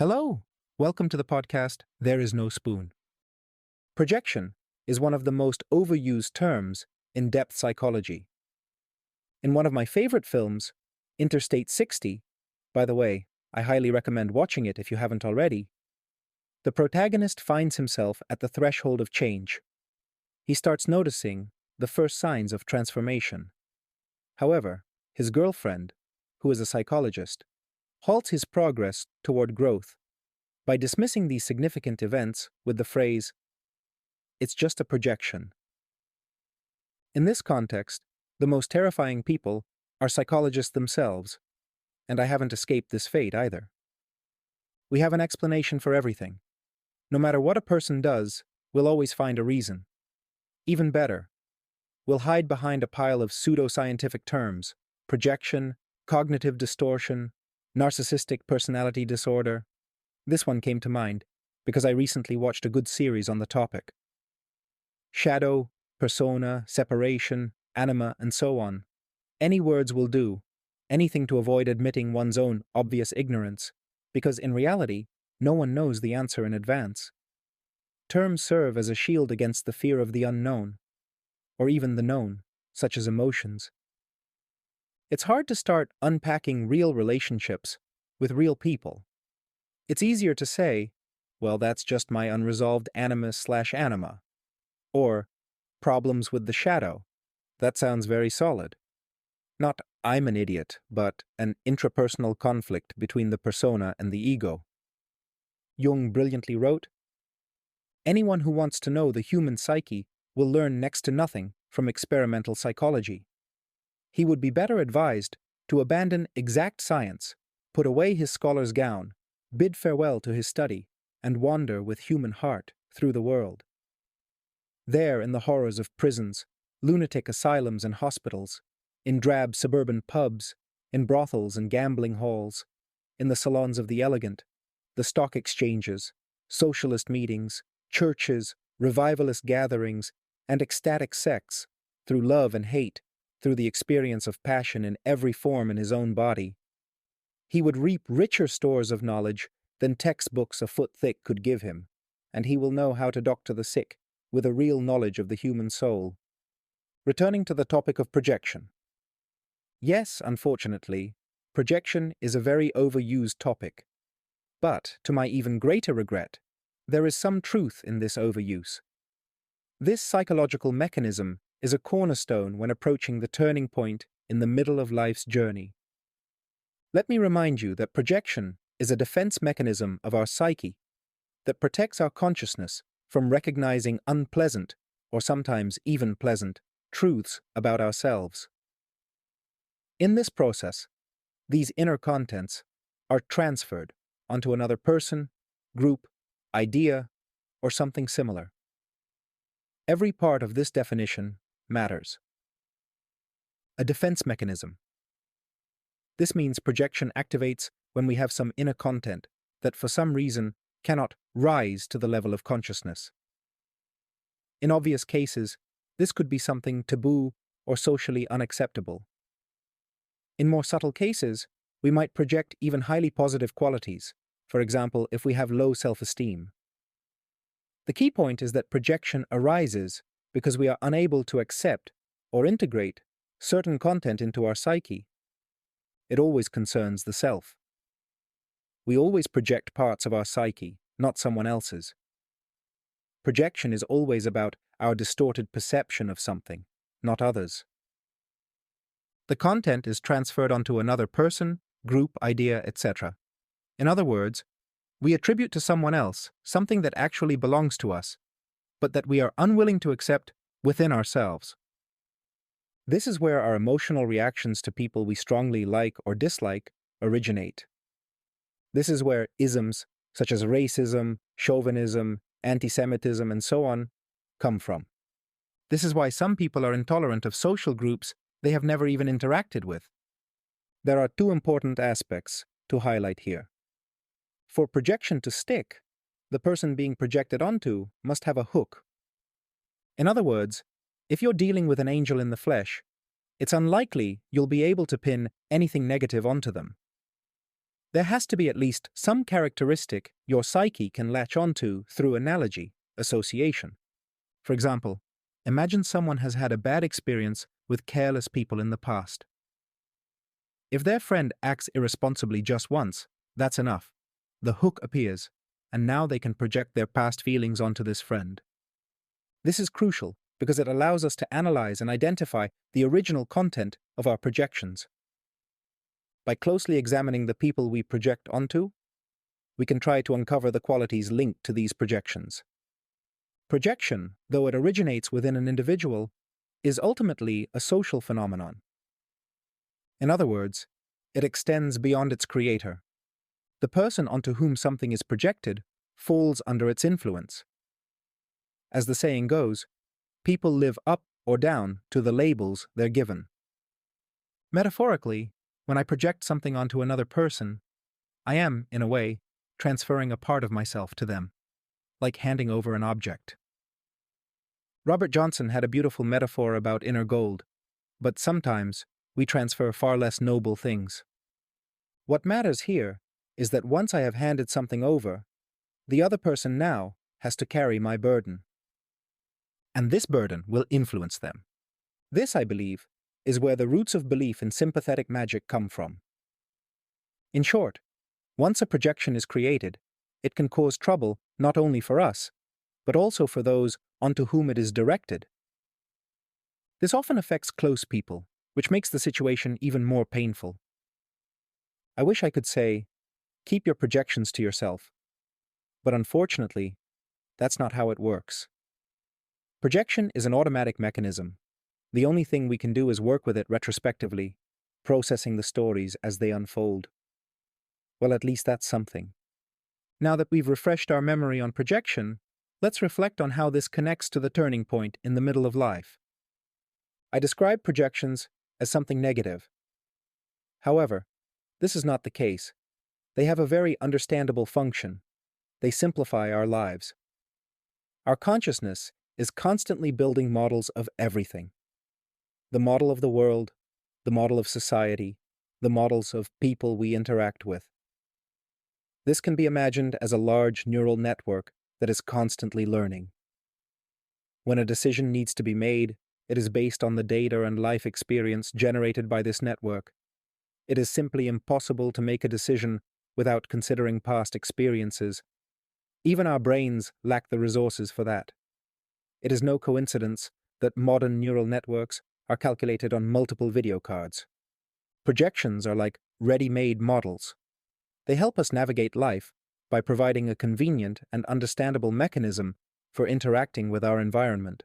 Hello! Welcome to the podcast, There Is No Spoon. Projection is one of the most overused terms in depth psychology. In one of my favorite films, Interstate 60, by the way, I highly recommend watching it if you haven't already, the protagonist finds himself at the threshold of change. He starts noticing the first signs of transformation. However, his girlfriend, who is a psychologist, halts his progress toward growth by dismissing these significant events with the phrase, "It's just a projection." In this context, the most terrifying people are psychologists themselves, and I haven't escaped this fate either. We have an explanation for everything. No matter what a person does, we'll always find a reason. Even better, we'll hide behind a pile of pseudoscientific terms: projection, cognitive distortion, narcissistic personality disorder. This one came to mind because I recently watched a good series on the topic. Shadow, persona, separation, anima, and so on. Any words will do, anything to avoid admitting one's own obvious ignorance, because in reality, no one knows the answer in advance. Terms serve as a shield against the fear of the unknown, or even the known, such as emotions. It's hard to start unpacking real relationships with real people. It's easier to say, well, that's just my unresolved animus/anima. Or, problems with the shadow. That sounds very solid. Not I'm an idiot, but an intrapersonal conflict between the persona and the ego. Jung brilliantly wrote, "Anyone who wants to know the human psyche will learn next to nothing from experimental psychology. He would be better advised to abandon exact science, put away his scholar's gown, bid farewell to his study, and wander with human heart through the world. There, in the horrors of prisons, lunatic asylums and hospitals, in drab suburban pubs, in brothels and gambling halls, in the salons of the elegant, the stock exchanges, socialist meetings, churches, revivalist gatherings, and ecstatic sects, through love and hate, through the experience of passion in every form in his own body, he would reap richer stores of knowledge than textbooks a foot thick could give him, and he will know how to doctor the sick with a real knowledge of the human soul." Returning to the topic of projection. Yes, unfortunately, projection is a very overused topic. But, to my even greater regret, there is some truth in this overuse. This psychological mechanism is a cornerstone when approaching the turning point in the middle of life's journey. Let me remind you that projection is a defense mechanism of our psyche that protects our consciousness from recognizing unpleasant, or sometimes even pleasant, truths about ourselves. In this process, these inner contents are transferred onto another person, group, idea, or something similar. Every part of this definition matters. A defense mechanism. This means projection activates when we have some inner content that for some reason cannot rise to the level of consciousness. In obvious cases, this could be something taboo or socially unacceptable. In more subtle cases, we might project even highly positive qualities, for example, if we have low self-esteem. The key point is that projection arises because we are unable to accept or integrate certain content into our psyche. It always concerns the self. We always project parts of our psyche, not someone else's. Projection is always about our distorted perception of something, not others. The content is transferred onto another person, group, idea, etc. In other words, we attribute to someone else something that actually belongs to us, but that we are unwilling to accept within ourselves. This is where our emotional reactions to people we strongly like or dislike originate. This is where isms such as racism, chauvinism, anti-Semitism, and so on come from. This is why some people are intolerant of social groups they have never even interacted with. There are two important aspects to highlight here. For projection to stick, the person being projected onto must have a hook. In other words, if you're dealing with an angel in the flesh, it's unlikely you'll be able to pin anything negative onto them. There has to be at least some characteristic your psyche can latch onto through analogy, association. For example, imagine someone has had a bad experience with careless people in the past. If their friend acts irresponsibly just once, that's enough. The hook appears, and now they can project their past feelings onto this friend. This is crucial because it allows us to analyze and identify the original content of our projections. By closely examining the people we project onto, we can try to uncover the qualities linked to these projections. Projection, though it originates within an individual, is ultimately a social phenomenon. In other words, it extends beyond its creator. The person onto whom something is projected falls under its influence. As the saying goes, people live up or down to the labels they're given. Metaphorically, when I project something onto another person, I am, in a way, transferring a part of myself to them, like handing over an object. Robert Johnson had a beautiful metaphor about inner gold, but sometimes we transfer far less noble things. What matters here is that once I have handed something over, the other person now has to carry my burden. And this burden will influence them. This, I believe, is where the roots of belief in sympathetic magic come from. In short, once a projection is created, it can cause trouble not only for us, but also for those onto whom it is directed. This often affects close people, which makes the situation even more painful. I wish I could say, keep your projections to yourself, but unfortunately, that's not how it works. Projection is an automatic mechanism. The only thing we can do is work with it retrospectively, processing the stories as they unfold. Well, at least that's something. Now that we've refreshed our memory on projection, let's reflect on how this connects to the turning point in the middle of life. I describe projections as something negative. However, this is not the case. They have a very understandable function. They simplify our lives. Our consciousness is constantly building models of everything. The model of the world, the model of society, the models of people we interact with. This can be imagined as a large neural network that is constantly learning. When a decision needs to be made, it is based on the data and life experience generated by this network. It is simply impossible to make a decision without considering past experiences. Even our brains lack the resources for that. It is no coincidence that modern neural networks are calculated on multiple video cards. Projections are like ready-made models. They help us navigate life by providing a convenient and understandable mechanism for interacting with our environment.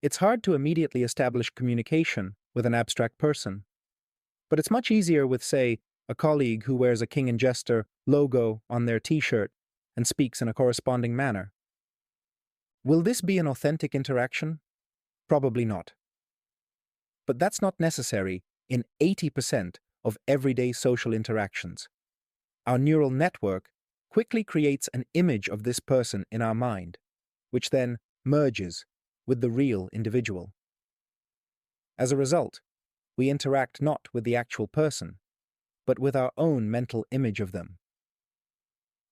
It's hard to immediately establish communication with an abstract person, but it's much easier with, say, a colleague who wears a King and Jester logo on their t-shirt and speaks in a corresponding manner. Will this be an authentic interaction? Probably not. But that's not necessary in 80% of everyday social interactions. Our neural network quickly creates an image of this person in our mind, which then merges with the real individual. As a result, we interact not with the actual person, but with our own mental image of them.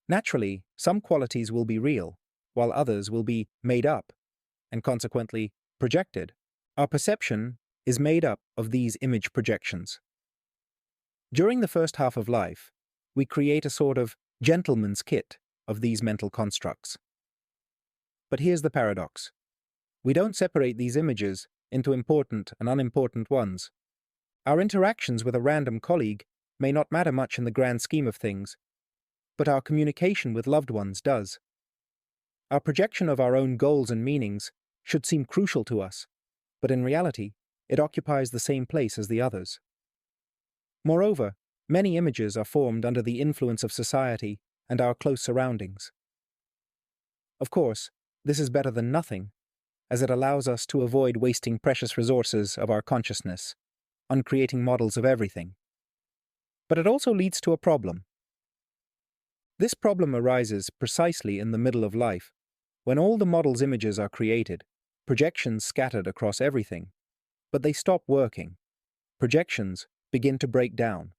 Naturally, some qualities will be real, while others will be made up, and consequently projected. Our perception is made up of these image projections. During the first half of life, we create a sort of gentleman's kit of these mental constructs. But here's the paradox. We don't separate these images into important and unimportant ones. Our interactions with a random colleague may not matter much in the grand scheme of things, but our communication with loved ones does. Our projection of our own goals and meanings should seem crucial to us, but in reality, it occupies the same place as the others. Moreover, many images are formed under the influence of society and our close surroundings. Of course, this is better than nothing, as it allows us to avoid wasting precious resources of our consciousness on creating models of everything. But it also leads to a problem. This problem arises precisely in the middle of life, when all the model's images are created, projections scattered across everything, but they stop working. Projections begin to break down.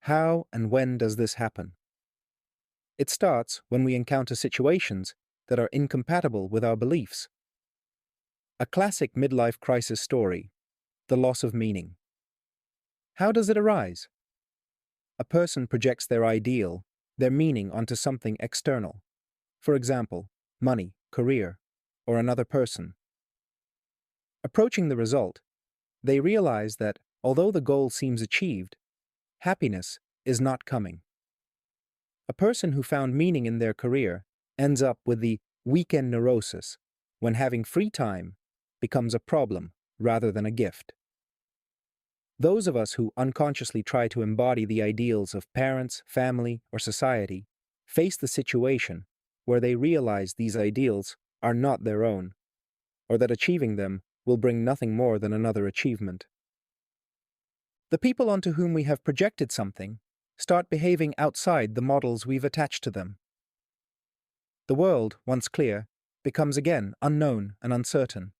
How and when does this happen? It starts when we encounter situations that are incompatible with our beliefs. A classic midlife crisis story, the loss of meaning. How does it arise? A person projects their ideal, their meaning onto something external. For example, money, career, or another person. Approaching the result, they realize that although the goal seems achieved, happiness is not coming. A person who found meaning in their career ends up with the weekend neurosis, when having free time becomes a problem rather than a gift. Those of us who unconsciously try to embody the ideals of parents, family, or society face the situation where they realize these ideals are not their own, or that achieving them will bring nothing more than another achievement. The people onto whom we have projected something start behaving outside the models we've attached to them. The world, once clear, becomes again unknown and uncertain.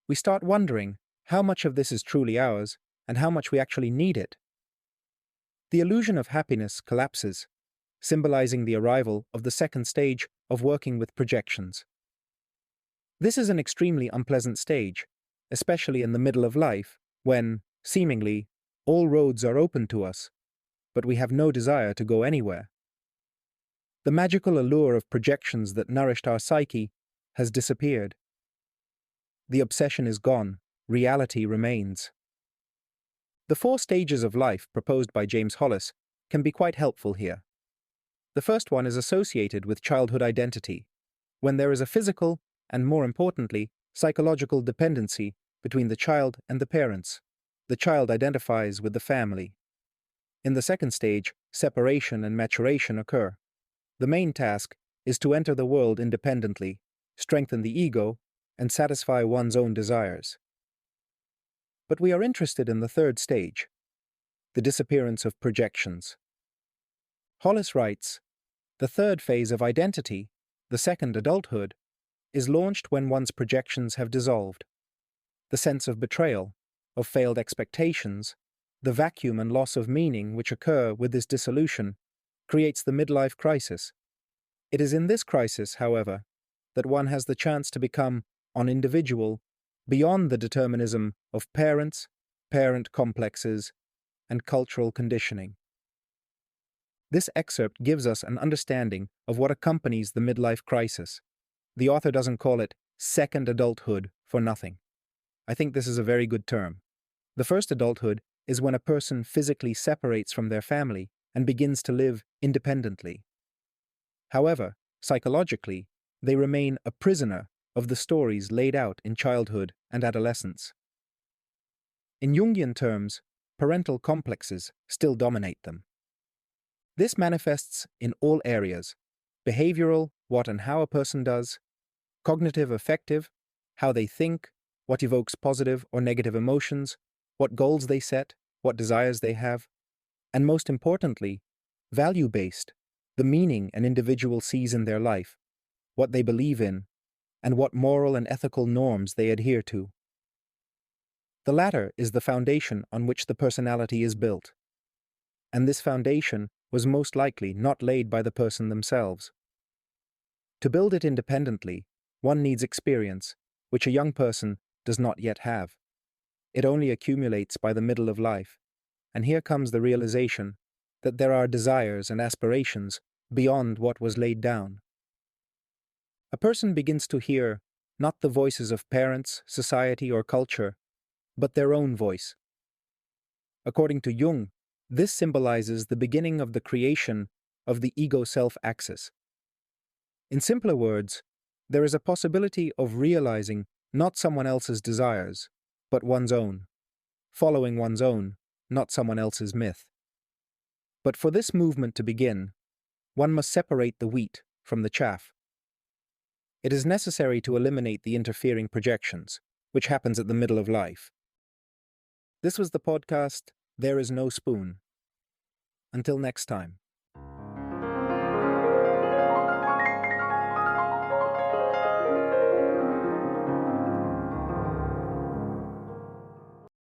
We start wondering how much of this is truly ours and how much we actually need it. The illusion of happiness collapses, symbolizing the arrival of the second stage of working with projections. This is an extremely unpleasant stage, especially in the middle of life, when, seemingly, all roads are open to us, but we have no desire to go anywhere. The magical allure of projections that nourished our psyche has disappeared. The obsession is gone, reality remains. The 4 stages of life proposed by James Hollis can be quite helpful here. The first one is associated with childhood identity, when there is a physical and, more importantly, psychological dependency between the child and the parents. The child identifies with the family. In the second stage, separation and maturation occur. The main task is to enter the world independently, strengthen the ego, and satisfy one's own desires. But we are interested in the third stage, the disappearance of projections. Hollis writes, "The third phase of identity, the second adulthood, is launched when one's projections have dissolved. The sense of betrayal, of failed expectations, the vacuum and loss of meaning which occur with this dissolution creates the midlife crisis. It is in this crisis, however, that one has the chance to become an individual beyond the determinism of parents, parent complexes, and cultural conditioning." This excerpt gives us an understanding of what accompanies the midlife crisis. The author doesn't call it second adulthood for nothing. I think this is a very good term. The first adulthood is when a person physically separates from their family and begins to live independently. However, psychologically, they remain a prisoner of the stories laid out in childhood and adolescence. In Jungian terms, parental complexes still dominate them. This manifests in all areas: behavioral, what and how a person does; cognitive affective, how they think, what evokes positive or negative emotions, what goals they set, what desires they have; and most importantly, value-based, the meaning an individual sees in their life, what they believe in, and what moral and ethical norms they adhere to. The latter is the foundation on which the personality is built, and this foundation was most likely not laid by the person themselves. To build it independently, one needs experience, which a young person does not yet have. It only accumulates by the middle of life, and here comes the realization that there are desires and aspirations beyond what was laid down. A person begins to hear not the voices of parents, society, or culture, but their own voice. According to Jung, this symbolizes the beginning of the creation of the ego-self axis. In simpler words, there is a possibility of realizing not someone else's desires, but one's own, following one's own, not someone else's myth. But for this movement to begin, one must separate the wheat from the chaff. It is necessary to eliminate the interfering projections, which happens at the middle of life. This was the podcast, There Is No Spoon. Until next time.